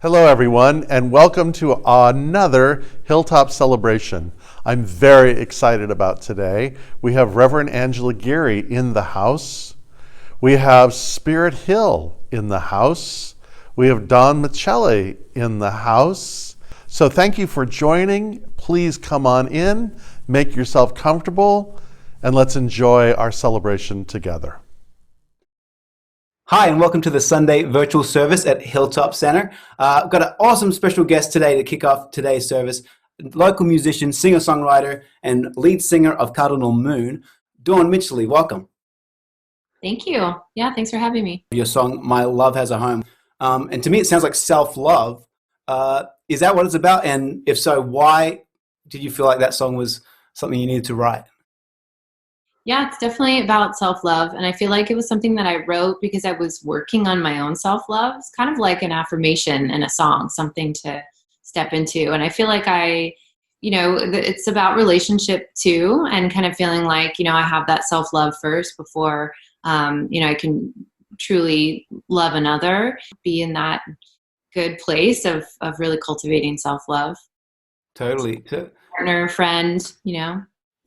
Hello, everyone, and welcome to another Hilltop celebration. I'm very excited about today. We have Reverend Angela Geary in the house. We have Spirit Hill in the house. We have Don Michelli in the house. So thank you for joining. Please come on in, make yourself comfortable, and let's enjoy our celebration together. Hi, and welcome to the Sunday virtual service at Hilltop Center. I've got an awesome special guest today to kick off today's service. Local musician, singer-songwriter, and lead singer of Cardinal Moon, Dawn Mitchell. Welcome. Thank you. Yeah, thanks for having me. Your song, My Love Has a Home. And to me, it sounds like self-love. Is that what it's about? And if so, why did you feel like that song was something you needed to write? Yeah, it's definitely about self-love. And I feel like it was something that I wrote because I was working on my own self-love. It's kind of like an affirmation in a song, something to step into. And I feel like it's about relationship too, and kind of feeling like, I have that self-love first before, I can truly love another, be in that good place of really cultivating self-love. Totally. Partner, friend,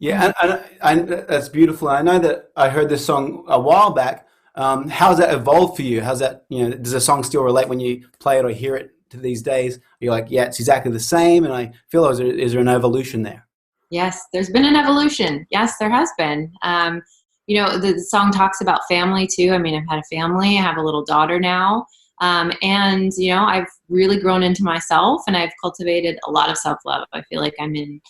Yeah, and that's beautiful. I know that I heard this song a while back. How's that evolved for you? How's that, does the song still relate when you play it or hear it to these days? You're like, yeah, it's exactly the same. And I feel, is there an evolution there? Yes, there's been an evolution. Yes, there has been. The song talks about family too. I mean, I've had a family. I have a little daughter now. And I've really grown into myself, and I've cultivated a lot of self-love. I feel like I'm in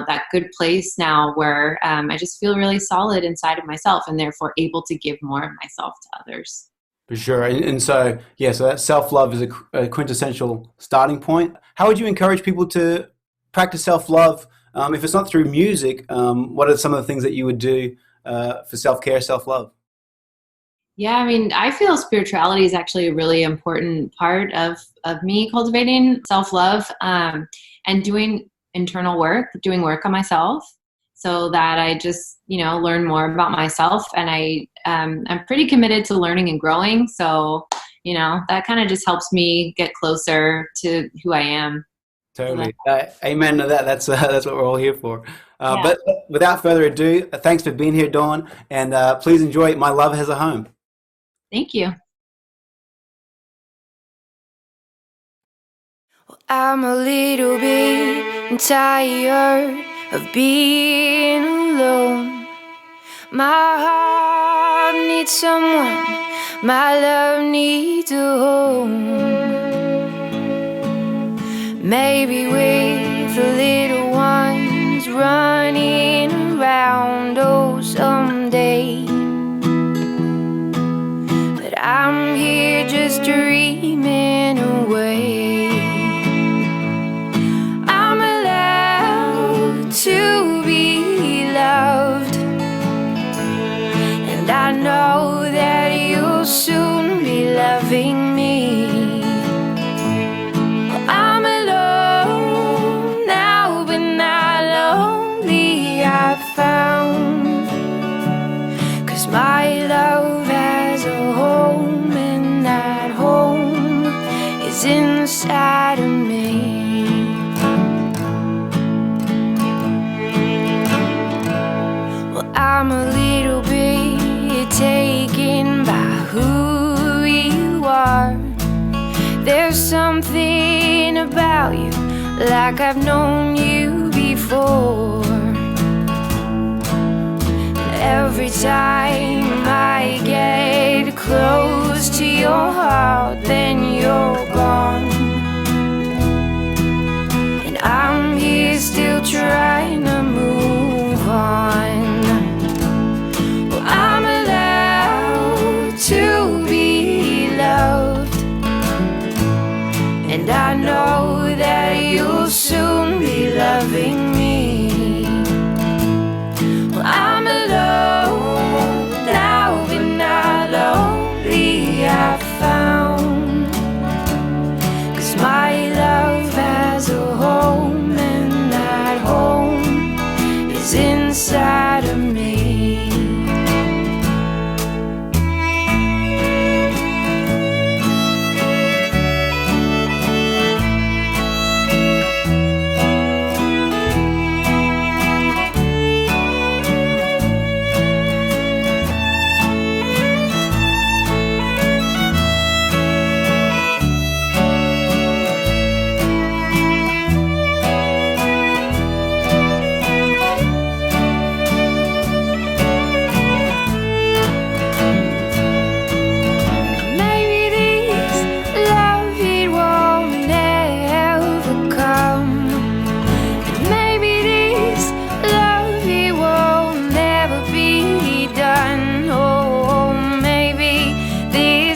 that good place now where I just feel really solid inside of myself, and therefore able to give more of myself to others. For sure. And so that self-love is a quintessential starting point. How would you encourage people to practice self-love? If it's not through music, what are some of the things that you would do for self-care, self-love? Yeah, I mean, I feel spirituality is actually a really important part of me cultivating self-love and doing internal work, doing work on myself, so that I just, learn more about myself. And I'm pretty committed to learning and growing. So, that kind of just helps me get closer to who I am. Totally. Amen to that. That's what we're all here for. But without further ado, thanks for being here, Dawn. And please enjoy My Love Has a Home. Thank you. I'm a little bit tired of being alone. My heart needs someone, my love needs a home. Maybe with the little ones running around, oh, someday. But I'm here just dreaming away. To be loved, and I know that you'll soon be loving me. Well, I'm alone now, but not lonely, I've found, 'cause my love has a home, and that home is inside of me. I'm a little bit taken by who you are. There's something about you like I've known you before. And every time I get close to your heart, then you're gone. And I'm here still trying to move on. I'm allowed to be loved, and I know that you'll soon be loving me. Well, I'm alone now, but not lonely, I found, 'cause my love has a home, and that home is inside of me.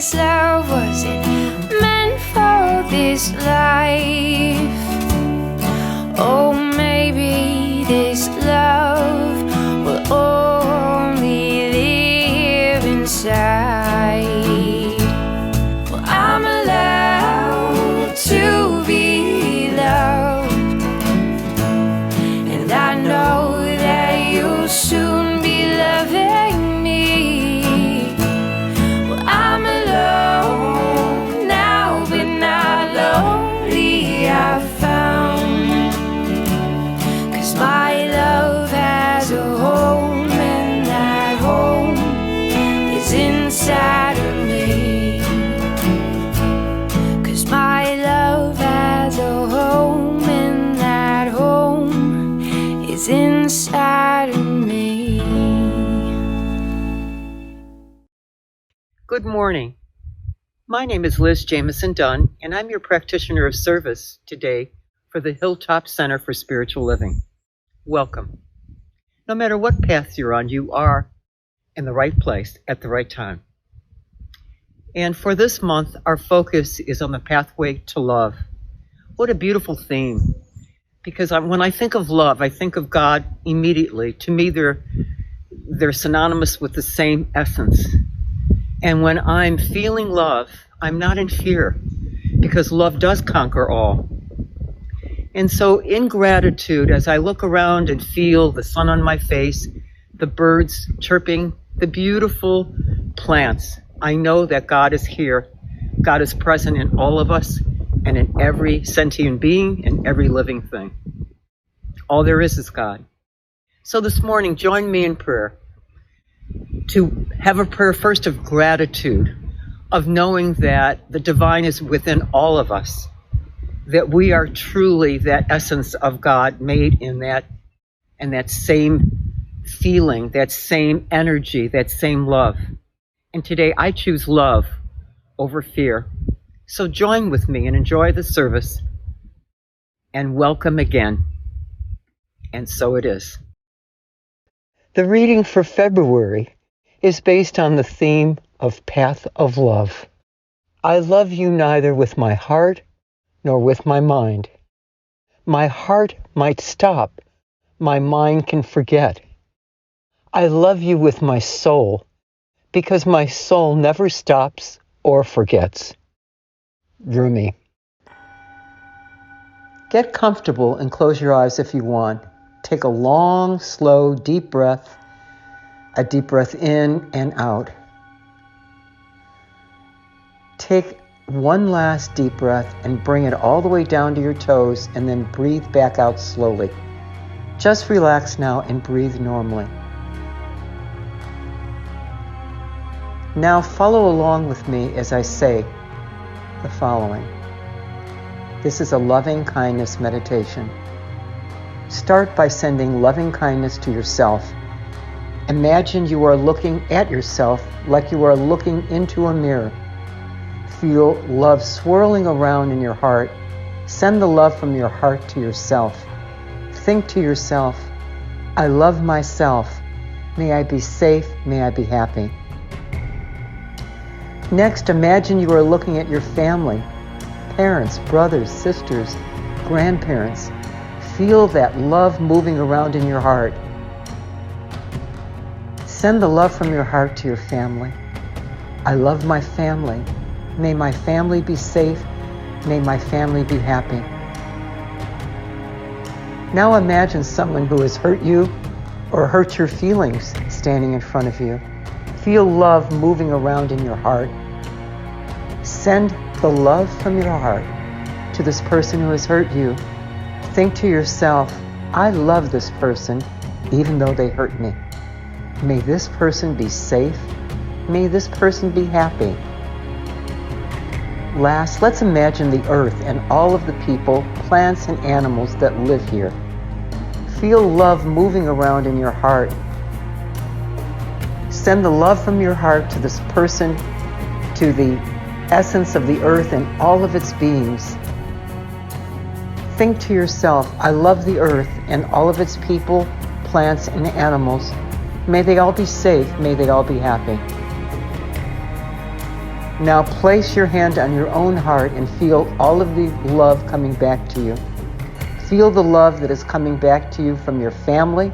this love wasn't meant for this life. Oh, maybe this love will only live inside. Well, I'm allowed to be loved, and I know that you'll soon be loving me. Well, I'm alone now, but not lonely, I've found. 'Cause my love has a home, and that home is inside of me. 'Cause my love has a home, and that home is inside of me. Good morning. My name is Liz Jamieson-Dunne, and I'm your practitioner of service today for the Hilltop Center for Spiritual Living. Welcome. No matter what path you're on, you are in the right place at the right time. And for this month, our focus is on the pathway to love. What a beautiful theme. Because when I think of love, I think of God immediately. To me, they're synonymous with the same essence. And when I'm feeling love, I'm not in fear, because love does conquer all. And so in gratitude, as I look around and feel the sun on my face, the birds chirping, the beautiful plants, I know that God is here. God is present in all of us and in every sentient being and every living thing. All there is God. So this morning, join me in prayer to have a prayer first of gratitude, of knowing that the divine is within all of us, that we are truly that essence of God made in that same feeling, that same energy, that same love. And today I choose love over fear. So join with me and enjoy the service, and welcome again. And so it is. The reading for February is based on the theme of Path of Love. I love you neither with my heart nor with my mind. My heart might stop, my mind can forget. I love you with my soul, because my soul never stops or forgets. Rumi. Get comfortable and close your eyes if you want. Take a long, slow, deep breath. A deep breath in and out. Take one last deep breath and bring it all the way down to your toes, and then breathe back out slowly. Just relax now and breathe normally. Now follow along with me as I say the following. This is a loving kindness meditation. Start by sending loving kindness to yourself. Imagine you are looking at yourself like you are looking into a mirror. Feel love swirling around in your heart. Send the love from your heart to yourself. Think to yourself, I love myself. May I be safe. May I be happy. Next, imagine you are looking at your family, parents, brothers, sisters, grandparents. Feel that love moving around in your heart. Send the love from your heart to your family. I love my family. May my family be safe. May my family be happy. Now imagine someone who has hurt you or hurt your feelings standing in front of you. Feel love moving around in your heart. Send the love from your heart to this person who has hurt you. Think to yourself, I love this person even though they hurt me. May this person be safe. May this person be happy. Last, let's imagine the earth and all of the people, plants, and animals that live here. Feel love moving around in your heart. Send the love from your heart to this person, to the essence of the earth and all of its beings. Think to yourself, I love the earth and all of its people, plants, and animals. May they all be safe. May they all be happy. Now place your hand on your own heart and feel all of the love coming back to you. Feel the love that is coming back to you from your family,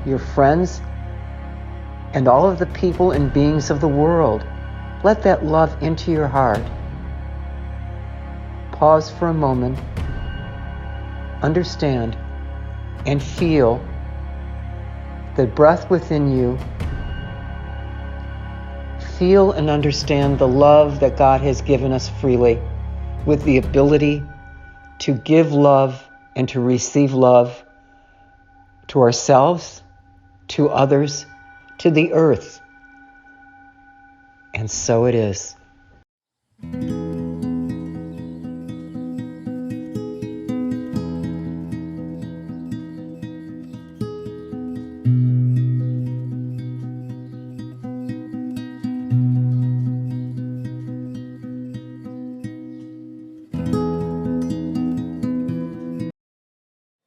your friends, and all of the people and beings of the world. Let that love into your heart. Pause for a moment, understand, and feel the breath within you. Feel and understand the love that God has given us freely, with the ability to give love and to receive love to ourselves, to others, to the earth. And so it is.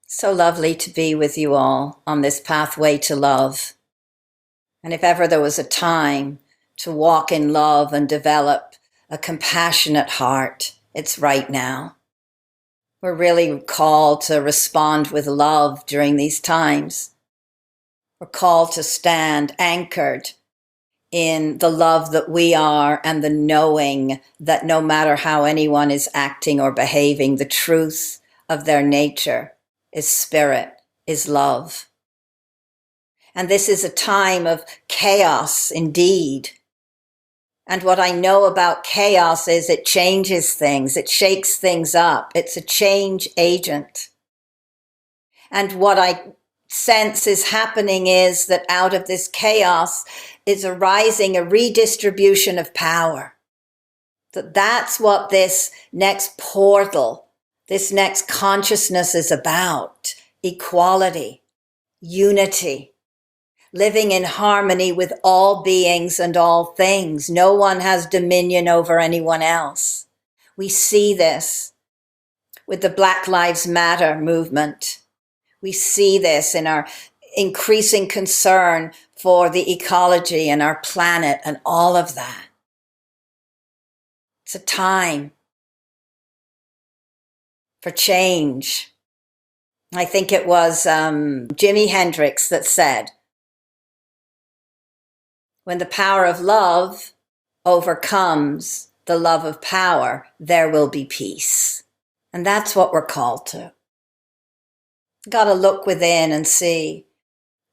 So lovely to be with you all on this pathway to love. And if ever there was a time to walk in love and develop a compassionate heart, it's right now. We're really called to respond with love during these times. We're called to stand anchored in the love that we are and the knowing that no matter how anyone is acting or behaving, the truth of their nature is spirit, is love. And this is a time of chaos indeed. And what I know about chaos is it changes things, it shakes things up. It's a change agent. And what I sense is happening is that out of this chaos is arising a redistribution of power. That's what this next portal, this next consciousness is about. Equality, unity, living in harmony with all beings and all things. No one has dominion over anyone else. We see this with the Black Lives Matter movement. We see this in our increasing concern for the ecology and our planet and all of that. It's a time for change. I think it was Jimi Hendrix that said, when the power of love overcomes the love of power, there will be peace. And that's what we're called to. Got to look within and see,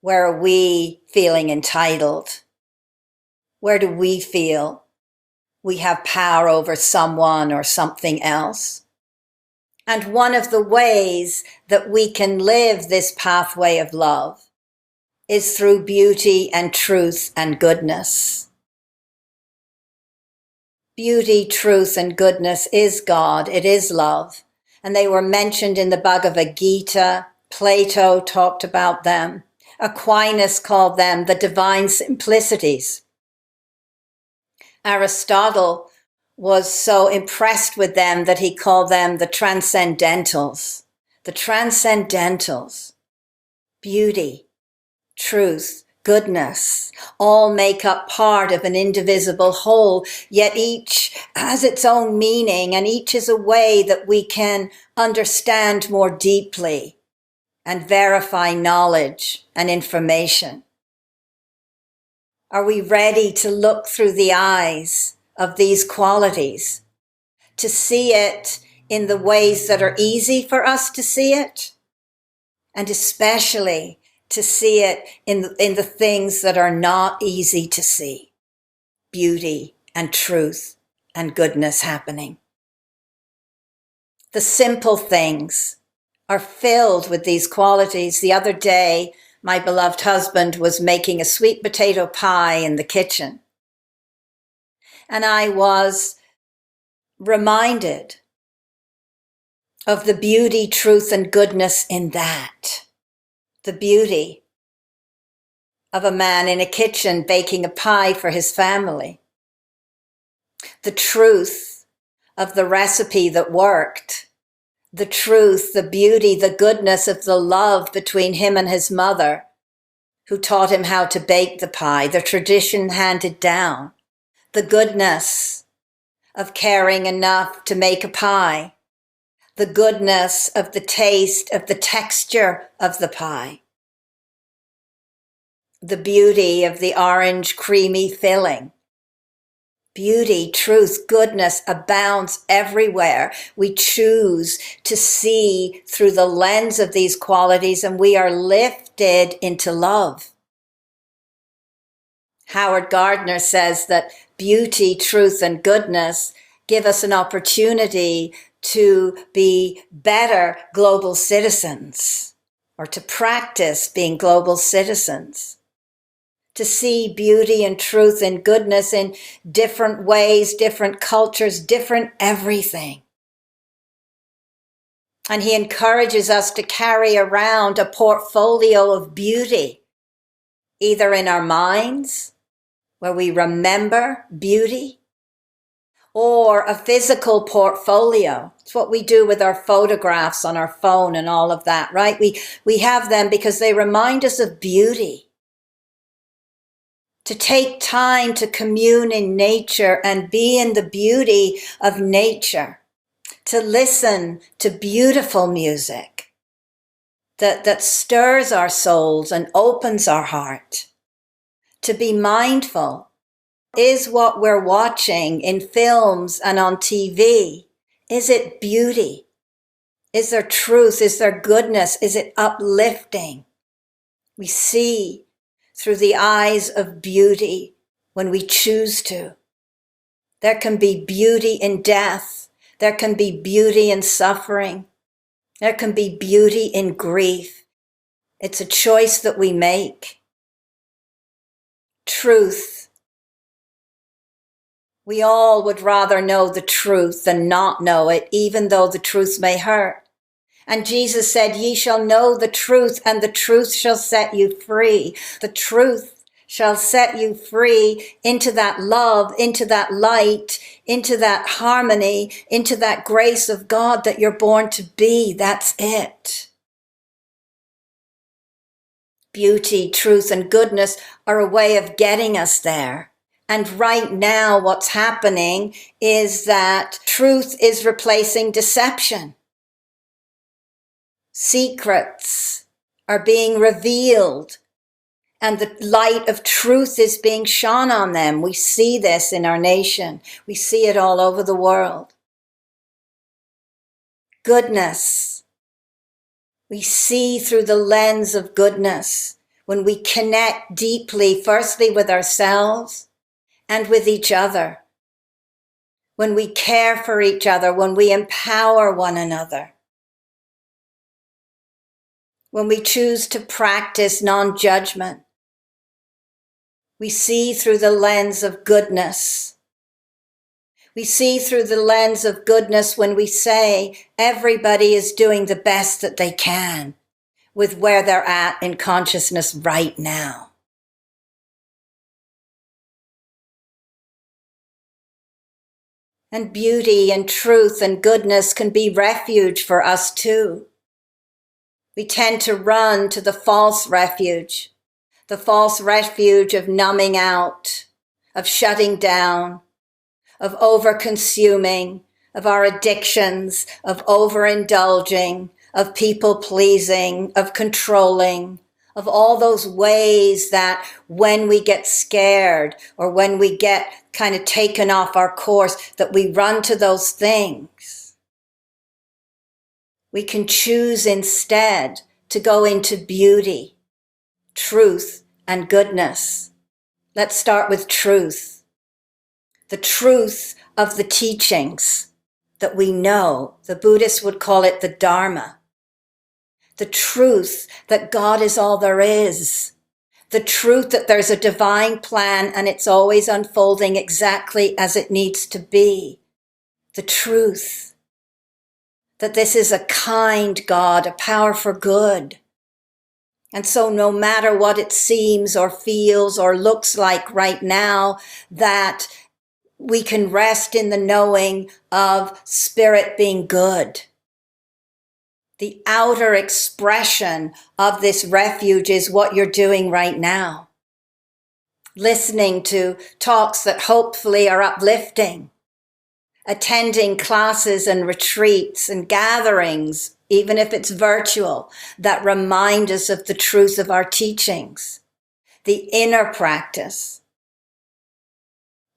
where are we feeling entitled? Where do we feel we have power over someone or something else? And one of the ways that we can live this pathway of love is through beauty and truth and goodness. Beauty, truth, and goodness is God. It is love. And they were mentioned in the Bhagavad Gita. Plato talked about them. Aquinas called them the divine simplicities. Aristotle was so impressed with them that he called them the transcendentals. The transcendentals. Beauty, truth, goodness, all make up part of an indivisible whole, yet each has its own meaning, and each is a way that we can understand more deeply and verify knowledge and information. Are we ready to look through the eyes of these qualities, to see it in the ways that are easy for us to see it, and especially to see it in the things that are not easy to see? Beauty and truth and goodness happening. The simple things are filled with these qualities. The other day, my beloved husband was making a sweet potato pie in the kitchen. And I was reminded of the beauty, truth, and goodness in that. The beauty of a man in a kitchen baking a pie for his family. The truth of the recipe that worked. The truth, the beauty, the goodness of the love between him and his mother, who taught him how to bake the pie, the tradition handed down. The goodness of caring enough to make a pie, the goodness of the taste of the texture of the pie, the beauty of the orange creamy filling. Beauty, truth, goodness abounds everywhere. We choose to see through the lens of these qualities, and we are lifted into love. Howard Gardner says that beauty, truth, and goodness give us an opportunity to be better global citizens, or to practice being global citizens. To see beauty and truth and goodness in different ways, different cultures, different everything. And he encourages us to carry around a portfolio of beauty, either in our minds, where we remember beauty, or a physical portfolio. It's what we do with our photographs on our phone and all of that, right? We have them because they remind us of beauty. To take time to commune in nature and be in the beauty of nature, to listen to beautiful music that stirs our souls and opens our heart, to be mindful. Is what we're watching in films and on TV, is it beauty? Is there truth? Is there goodness? Is it uplifting? We see through the eyes of beauty when we choose to. There can be beauty in death. There can be beauty in suffering. There can be beauty in grief. It's a choice that we make. Truth. We all would rather know the truth than not know it, even though the truth may hurt. And Jesus said, ye shall know the truth, and the truth shall set you free. The truth shall set you free into that love, into that light, into that harmony, into that grace of God that you're born to be. That's it. Beauty, truth, and goodness are a way of getting us there. And right now, what's happening is that truth is replacing deception. Secrets are being revealed, and the light of truth is being shone on them. We see this in our nation. We see it all over the world. Goodness. We see through the lens of goodness when we connect deeply, firstly with ourselves and with each other. When we care for each other, when we empower one another. When we choose to practice non-judgment, we see through the lens of goodness. We see through the lens of goodness when we say everybody is doing the best that they can with where they're at in consciousness right now. And beauty and truth and goodness can be refuge for us too. We tend to run to the false refuge of numbing out, of shutting down, of over-consuming, of our addictions, of overindulging, of people-pleasing, of controlling, of all those ways that when we get scared or when we get kind of taken off our course, that we run to those things. We can choose instead to go into beauty, truth, and goodness. Let's start with truth. The truth of the teachings that we know. The Buddhists would call it the Dharma. The truth that God is all there is. The truth that there's a divine plan and it's always unfolding exactly as it needs to be. The truth that this is a kind God, a power for good. And so no matter what it seems or feels or looks like right now, that we can rest in the knowing of Spirit being good. The outer expression of this refuge is what you're doing right now. Listening to talks that hopefully are uplifting. attending classes and retreats and gatherings, even if it's virtual, that remind us of the truth of our teachings. The inner practice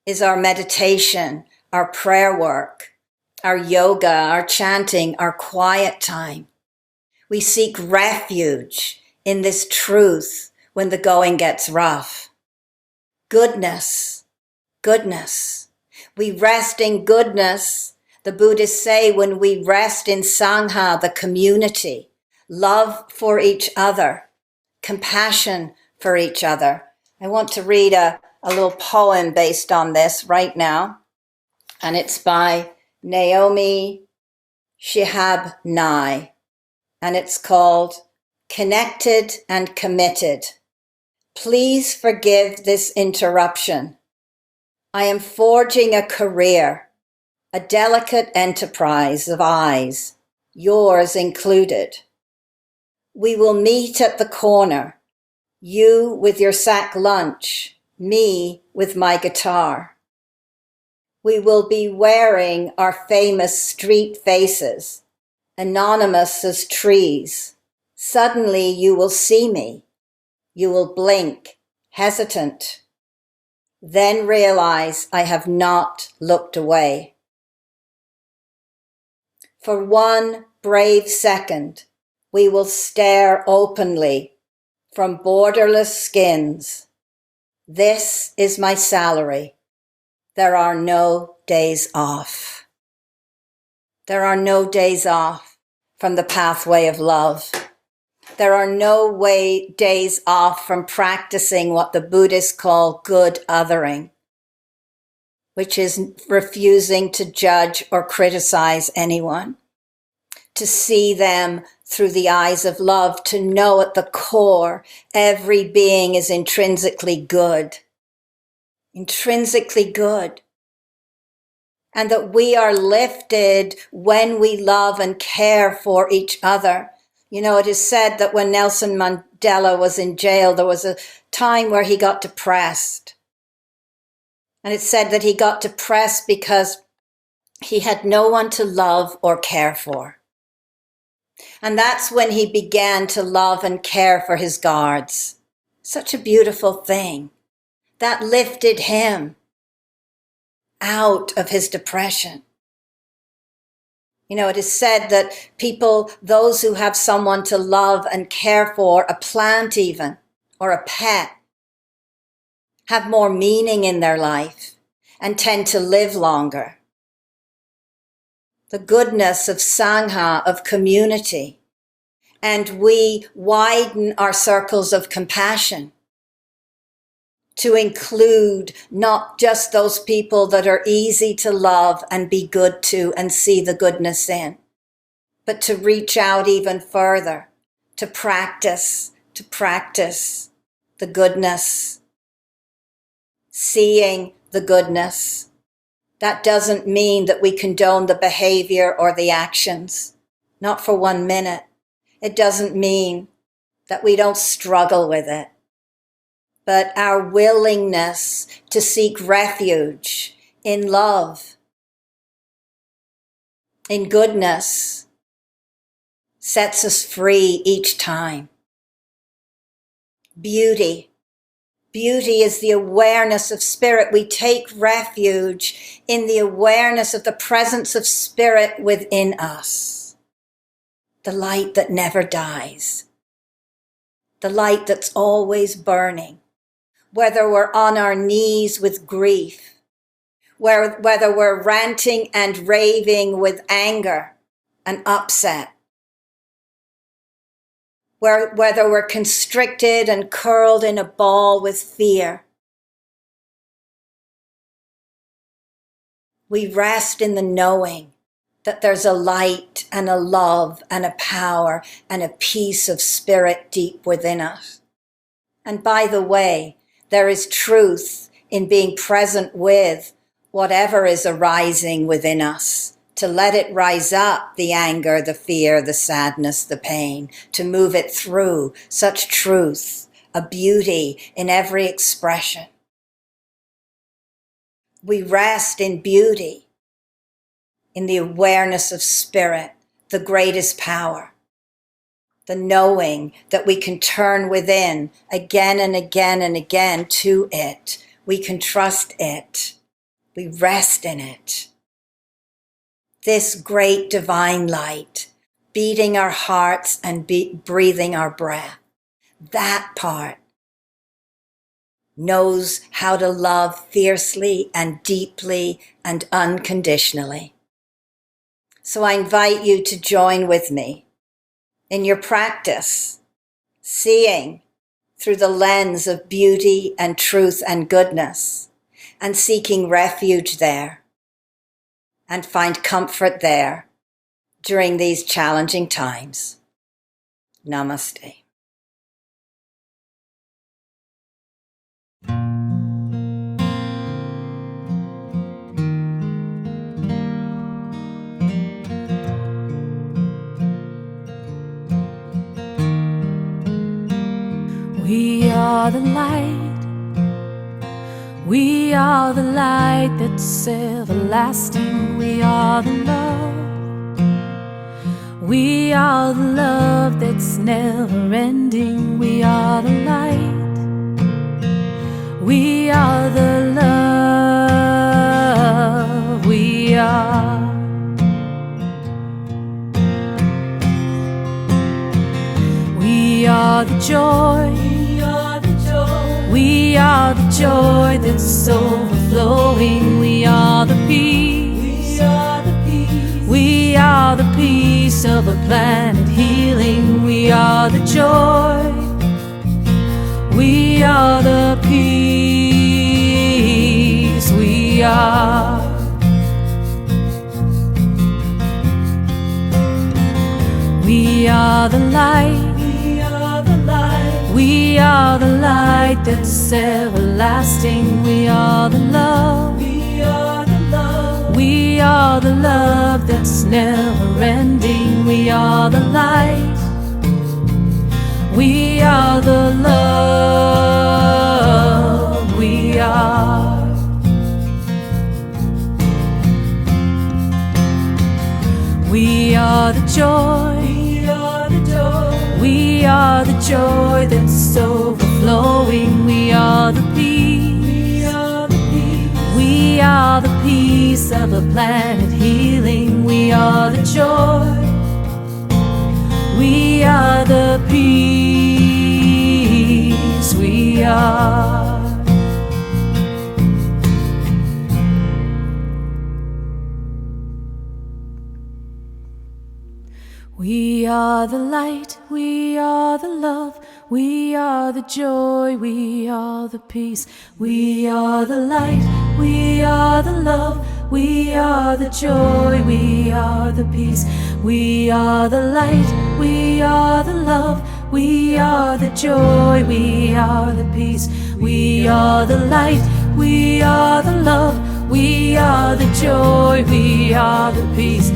is our meditation, our prayer work, our yoga, our chanting, our quiet time. We seek refuge in this truth when the going gets rough. Goodness, goodness. We rest in goodness. The Buddhists say when we rest in Sangha, the community, love for each other, compassion for each other. I want to read a little poem based on this right now, and it's by Naomi Shihab Nye, and it's called Connected and Committed. Please forgive this interruption. I am forging a career, a delicate enterprise of eyes, yours included. We will meet at the corner, you with your sack lunch, me with my guitar. We will be wearing our famous street faces, anonymous as trees. Suddenly you will see me. You will blink, hesitant. Then realize I have not looked away. For one brave second, we will stare openly from borderless skins. This is my salary. There are no days off. There are no days off from the pathway of love. There are no days off from practicing what the Buddhists call good othering, which is refusing to judge or criticize anyone, to see them through the eyes of love, to know at the core every being is intrinsically good, and that we are lifted when we love and care for each other. You know, it is said that when Nelson Mandela was in jail, there was a time where he got depressed. And it's said that he got depressed because he had no one to love or care for. And that's when he began to love and care for his guards. Such a beautiful thing. That lifted him out of his depression. You know, it is said that people, those who have someone to love and care for, a plant even, or a pet, have more meaning in their life and tend to live longer. The goodness of Sangha, of community, and we widen our circles of compassion to include not just those people that are easy to love and be good to and see the goodness in, but to reach out even further, to practice the goodness, seeing the goodness. That doesn't mean that we condone the behavior or the actions, not for 1 minute. It doesn't mean that we don't struggle with it. But our willingness to seek refuge in love, in goodness, sets us free each time. Beauty. Beauty is the awareness of spirit. We take refuge in the awareness of the presence of spirit within us. The light that never dies. The light that's always burning. Whether we're on our knees with grief, whether we're ranting and raving with anger and upset, whether we're constricted and curled in a ball with fear. We rest in the knowing that there's a light and a love and a power and a peace of spirit deep within us. And by the way, there is truth in being present with whatever is arising within us, to let it rise up, the anger, the fear, the sadness, the pain, to move it through. Such truth, a beauty in every expression. We rest in beauty in the awareness of spirit, the greatest power, the knowing that we can turn within again and again and again to it. We can trust it. We rest in it. This great divine light, beating our hearts and breathing our breath, that part knows how to love fiercely and deeply and unconditionally. So I invite you to join with me in your practice, seeing through the lens of beauty and truth and goodness, and seeking refuge there, and find comfort there during these challenging times. Namaste. We are the light. We are the light that's everlasting. We are the love. We are the love that's never ending. We are the light. We are the love. We are. We are the joy. We are the joy that's overflowing. We are the peace. We are the peace of a planet healing. We are the joy. We are the peace. We are. We are the light. We are the light that's everlasting. We are the love. We are the love. We are the love that's never ending. We are the light. We are the love. We are. We are the joy. We are the joy that's overflowing. We are the peace. We are the peace of a planet healing. We are the joy. We are the peace. We are. We are the light, we are the love, we are the joy, we are the peace. We are the light, we are the love, we are the joy, we are the peace. We are the light, we are the love, we are the joy, we are the peace. We are the light, we are the love, we are the joy, we are the peace.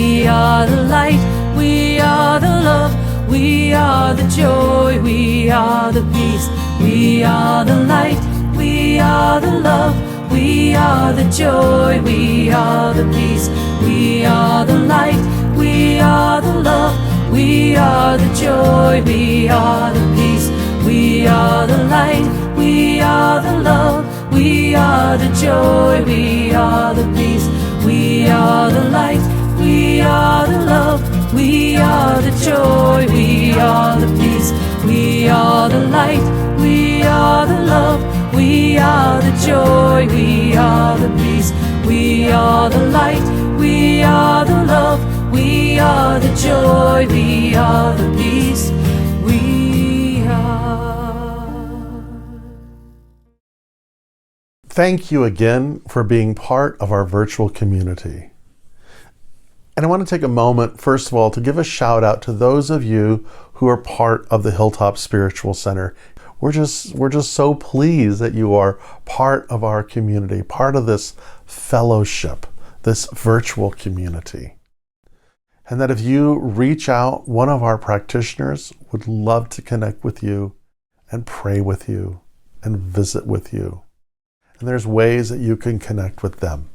We are the light, we are the love, we are the joy, we are the peace. We are the light, we are the love, we are the joy, we are the peace. We are the light, we are the love, we are the joy, we are the peace. We are the light, we are the love, we are the joy, we are the peace. We are the light, we are the love, we are the joy, we are the peace. We are the light, we are the love, we are the joy, we are the peace. We are the light, we are the love, we are the joy, we are the peace. We are. Thank you again for being part of our virtual community. And I want to take a moment, first of all, to give a shout out to those of you who are part of the Hilltop Spiritual Center. We're just so pleased that you are part of our community, part of this fellowship, this virtual community. And that if you reach out, one of our practitioners would love to connect with you and pray with you and visit with you. And there's ways that you can connect with them.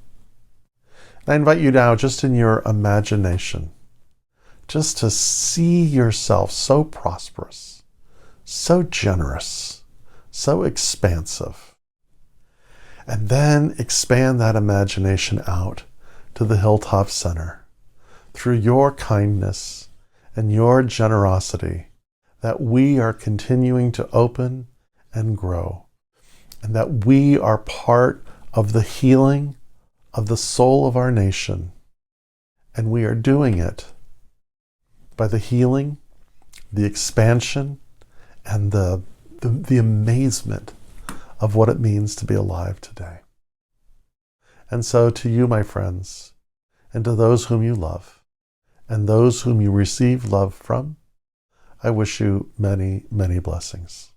I invite you now, just in your imagination, just to see yourself so prosperous, so generous, so expansive. And then expand that imagination out to the Hilltop Center through your kindness and your generosity, that we are continuing to open and grow, and that we are part of the healing of the soul of our nation. And we are doing it by the healing, the expansion, and the amazement of what it means to be alive today. And so to you, my friends, and to those whom you love, and those whom you receive love from, I wish you many, many blessings.